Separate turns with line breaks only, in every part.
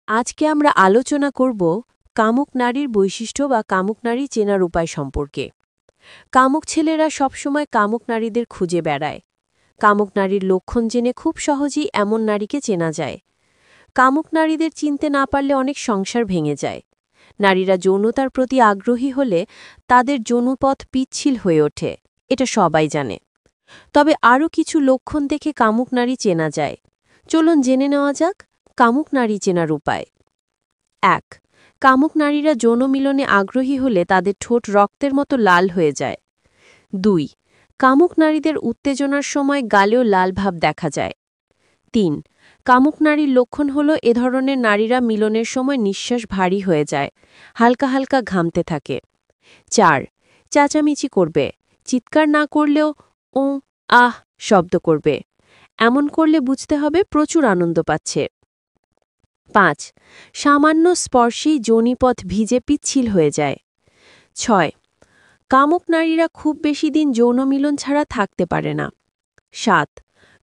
আজকে আমরা আলোচনা করব কামুক নারীর বৈশিষ্ট্য বা কামুক নারী চেনার উপায় সম্পর্কে। কামুক ছেলেরা সবসময় কামুক নারীদের খুঁজে বেড়ায়। কামুক নারীর লক্ষণ জেনে খুব সহজেই এমন নারীকে চেনা যায়। কামুক নারীদের চিনতে না পারলে অনেক সংসার ভেঙে যায়। নারীরা যৌনতার প্রতি আগ্রহী হলে তাদের যৌনপথ পিচ্ছিল হয়ে ওঠে, এটা সবাই জানে। তবে আরও কিছু লক্ষণ দেখে কামুক নারী চেনা যায়। চলুন জেনে নেওয়া যাক কামুক নারী চেনার উপায়। ১. কামুক নারীরা যৌন মিলনে আগ্রহী হলে তাদের ঠোঁট রক্তের মতো লাল হয়ে যায়। ২. কামুক নারীদের উত্তেজনার সময় গালেও লাল ভাব দেখা যায়। ৩. কামুক নারীর লক্ষণ হল এ ধরনের নারীরা মিলনের সময় নিঃশ্বাস ভারী হয়ে যায়, হালকা হালকা ঘামতে থাকে। ৪. চেঁচামেচি করবে, চিৎকার না করলেও ও আহ শব্দ করবে। এমন করলে বুঝতে হবে প্রচুর আনন্দ পাচ্ছে। ৫. সামান্য স্পর্শেই যোনিপথ ভিজে পিচ্ছিল হয়ে যায়। ৬. কামুক নারীরা খুব বেশি দিন যৌন মিলন ছাড়া থাকতে পারে না। ৭.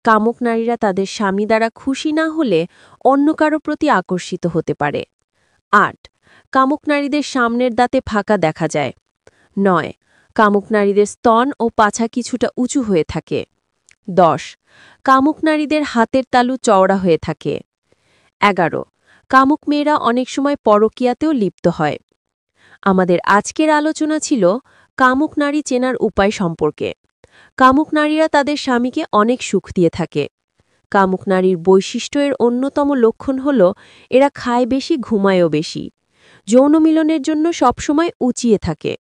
কামুক নারীরা তাদের স্বামী দ্বারা খুশি না হলে অন্য কারো প্রতি আকর্ষিত হতে পারে। ৮. কামুক নারীদের সামনের দাঁতে ফাঁকা দেখা যায়। ৯. কামুক নারীদের স্তন ও পাছা কিছুটা উঁচু হয়ে থাকে। ১০. কামুক নারীদের হাতের তালু চওড়া হয়ে থাকে। ১১. কামুক মেয়েরা অনেক সময় পরকীয়াতেও লিপ্ত হয়। আমাদের আজকের আলোচনা ছিল কামুক নারী চেনার উপায় সম্পর্কে। কামুক নারীরা তাদের স্বামীকে অনেক সুখ দিয়ে থাকে। কামুক নারীর বৈশিষ্ট্যের অন্যতম লক্ষণ হল এরা খায় বেশি, ঘুমায়ও বেশি, যৌন মিলনের জন্য সবসময় উঁচিয়ে থাকে।